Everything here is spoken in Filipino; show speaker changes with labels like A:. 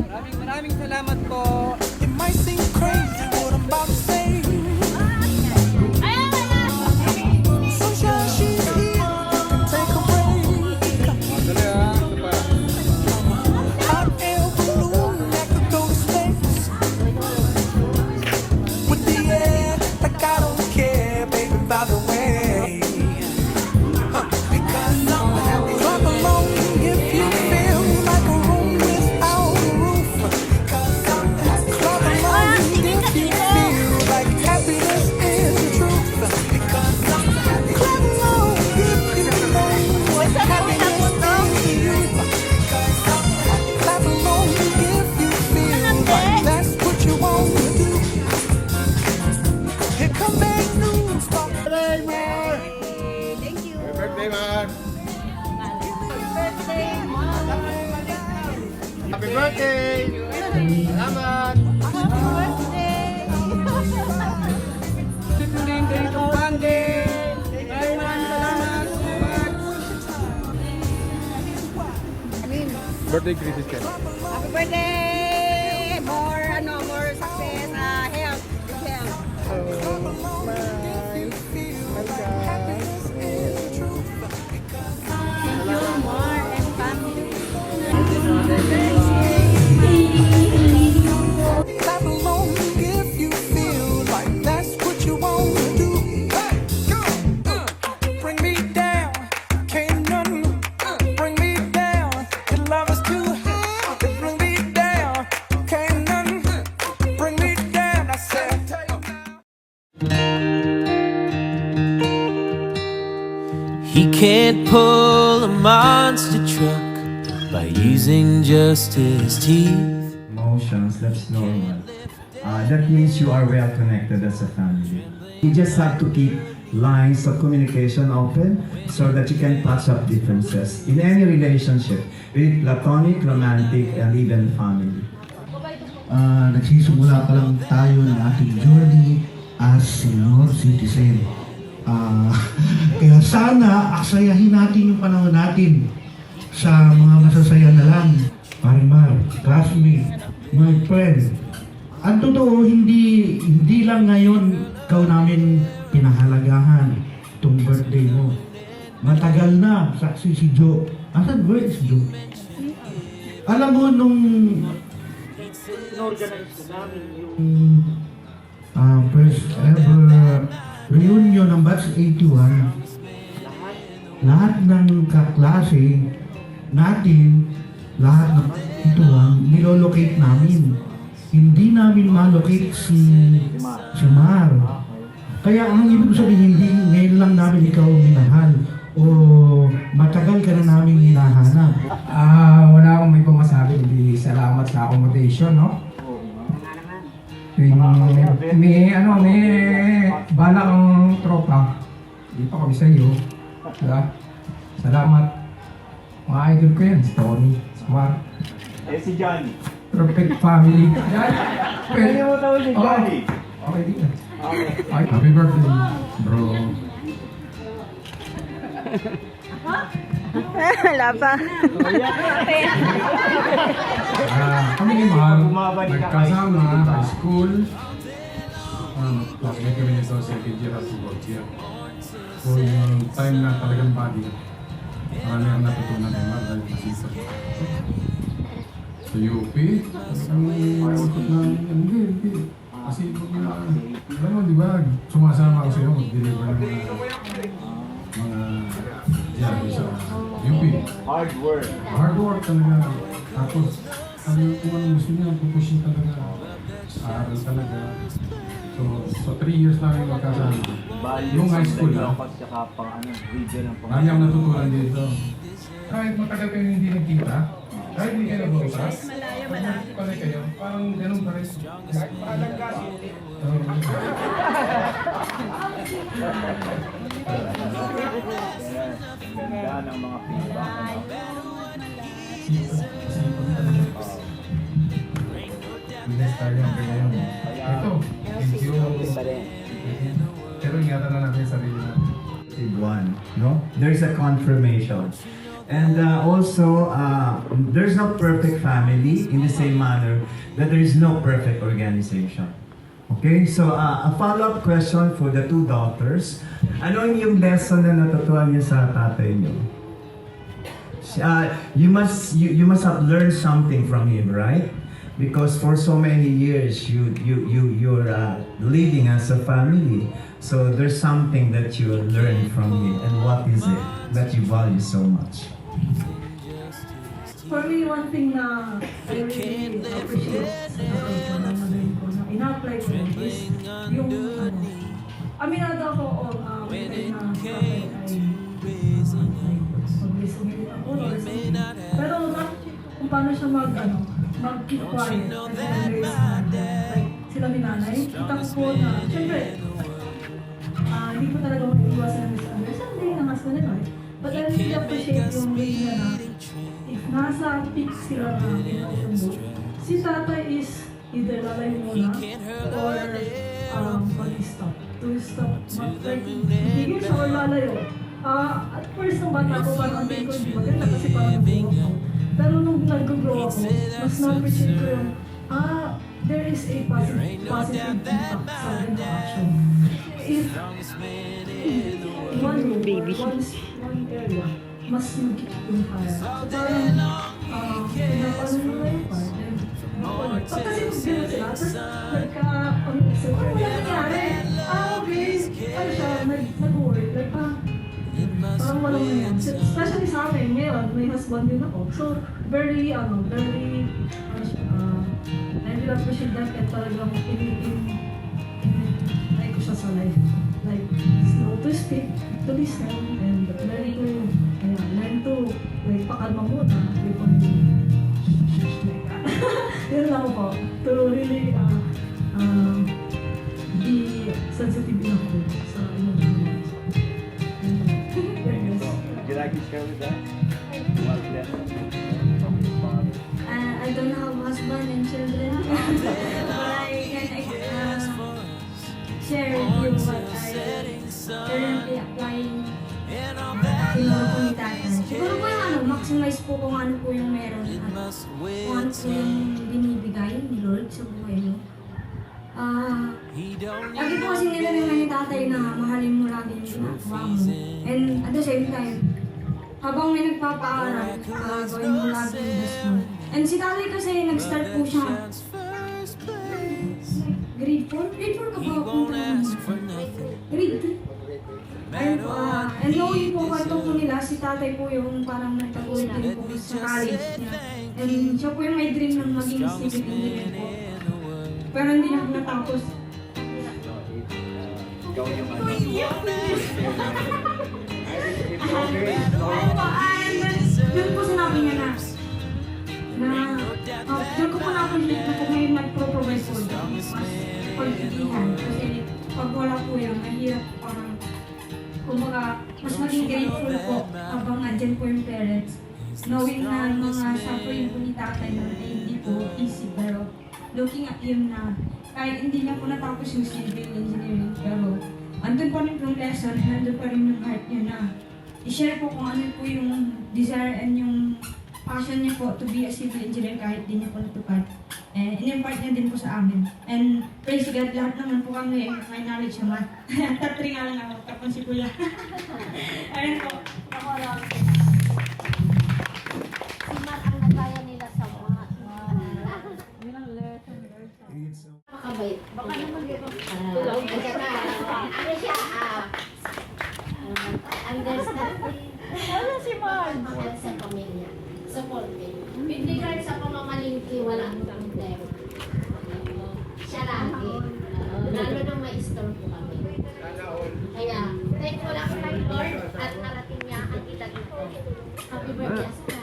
A: Maraming salamat po.
B: It might seem crazy what I'm about to say. Sunshine, she's here. Take a break. Hot air balloon that could go to space. With the air, like I don't care, baby, by the way. Because clap along if you feel like a room without a roof. Clap along if you feel like happiness is the truth. Because clap along if you know happiness is the youth. Clap along if you feel like that's what you want to do. Here come bad news.
C: Birthday, Mar!
D: Thank you.
C: Happy birthday, Mar! Happy birthday! Salamat!
A: Tuloy ganitong banding. Maraming salamat.
C: Birthday greetings ka.
D: Happy birthday! More success, health, good health. Thank you, more and family.
B: Clap along if you feel like that's what you want to do. Hey, bring me down, can't none bring me down. Your love is too high, to bring me down, can't none bring me down. I said.
E: He can't pull a monster truck by using just his teeth.
F: Emotions, that's normal. That means you are well connected as a family. You just have to keep lines of communication open so that you can patch up differences in any relationship, be it platonic, romantic, and even family.
G: Nagsisimula pa lang tayo ng ating journey as senior citizen. Kaya sana aksayahin natin yung panahon natin sa mga masasaya na lang. Parimar, classmate, my friend. Ang totoo, hindi lang ngayon ikaw namin pinahalagahan itong birthday mo. Matagal na, saksi si Joe. Asan ba si Joe? Alam mo, nung in-organize namin yung first ever reunion ng Batch 81, lahat ng kaklase natin, lahat ng Batch 81, nilolocate namin. Hindi namin malocate si Mar. Kaya ang ibig sabihin, hindi ngayon lang namin ikaw minahal o matagal ka na namin hinahanap.
H: Wala akong may pumasabi, hindi salamat sa accommodation, no? May bala kang tropa. Dito kami sa iyo. Diba? Salamat. Mga idol ko yan, si Tony, si Mark.
I: Si Johnny.
H: Perfect family.
I: Pwede mo tawag si Johnny.
H: Okay din. Ay, happy birthday, bro.
D: Wala pa.
H: Kami ni Mar, nagkasama high school. Classmate kami nito sa second year at fourth year. So yung time na talagang body, marami ang natutunan ni Mar dahil masisap. Sa UP, hindi. Kasi alam mo, di ba, sumasama ako sa iyo, mag-deliver ng mga diyan sa UP.
I: Hard work.
H: Hard work talaga. Tapos, kung ano gusto niya, pupusin talaga. Aral talaga. So 3 years lang yung magkasama. Yung high school lang. Marami ang natutunan dito. Kahit matagal kayo hindi nagkita, kahit hindi kayo nag-uusap, malayo pa rin kayo, parang ganun pa rin. Kahit paalang kasi.
I: Ganda ng mga feedback.
H: Bilis tayo ang kaya yun. Ito, thank you. Pero ingatan na natin yung sarili natin.
F: One, no? There's a confirmation. And also, there's no perfect family in the same manner that there is no perfect organization. Okay, so a follow-up question for the two daughters. Ano yung lesson na natutuhan niyo sa tatay niyo? You must have learned something from him, right? Because for so many years you're living as a family. So there's something that you learned from him, and what is it that you value so much?
D: For me, one thing na I really appreciate sa mother ko na ina-apply ko is yung aminado ako when na tatay ay mag-listen ako or something. Pero kung paano siya mag-keep quiet and like sila ni nanay, kita ko po na syempre hindi ko talaga mag-iwasan ng misunderstanding ng husband nila. But I really appreciate yung way niya na if nasa peak sila na in-open book, si tatay is either lalay muna or mag-stop. To stop, like, higil siya or lalayo. At first nung bata ko, parang hindi ko hindi maganda kasi parang nag-grow ako. Pero nung nag-grow ako, mas na-appreciate ko yung, there is a positive impact sa interaction. If one room, one area, mas mag-keep yung fire. So parang, pinapano mo na yung fire. Pag kasi mag-gano'n sila, tapos nagka-isip, wala nangyari? Okay. Ano siya, nag-work. Like, parang walang nangyari. Especially sa akin, ngayon, may husband din ako. So, very, I really appreciate that and talagang in-like ko siya sa life. Like, slow to speak, to listen, and learn to, like, pakalma muna. Yun lang po. To really be sensitive enough po sa emotion.
I: Would you like to share with us what lesson from your father?
J: I don't have husband and children, but I can share with you what I currently applying tinuro ko ni tatay. Siguro po yung maximize po kung ano po yung meron at kung ano po yung binibigay ni Lord sa buhay mo. Lagi po kasi nilalaman ni tatay na mahalin mo lagi yung ginagawa mo. And at the same time, habang may nagpapaaral, gawin mo lagi yung best mo. And si tatay kasi nag-start po siya grade 4? Grade 4 ka ba? Grade 3? And knowing po kwento po nila, si tatay po yung parang nagtagulit din po sa college niya. And siya po yung may dream ng maging civil engineer po. Pero hindi niya po natapos.
I: Ikaw yung ano?
J: Doon po sinabi niya na doon ko po na-appreciate na kung may nag-provide po doon, mas pagtigihan. Kasi pag wala po yan, mahirap parang kumbaga, mas maging grateful po habang andyan po yung parents. Knowing na mga suffering po ni tatay na hindi po easy, pero looking at him na kahit hindi niya po natapos yung civil engineering, pero andun pa rin po yung lesson, andun pa rin yung heart niya na i-share po kung ano po yung desire and yung passion niya po to be a civil engineer kahit di niya po natupad. And in-impart niya din po sa amin. And praise God, lahat naman po kami may knowledge naman. Top 3 nga lang ako, tapos si Kuya. Ayun po, ako lang.
K: Simat ang nagaya nila sa mga makabait. Baka naman dito. Ano siya? Understanding. Ano si Mark? Sa pamilya. Supportive. With regard sa pamamalingki, walang problema. Siya lagi. Lalo nang ma-store po kami. Kaya, thankful ako kay Lord at narating niya ang kita dito. Happy birthday.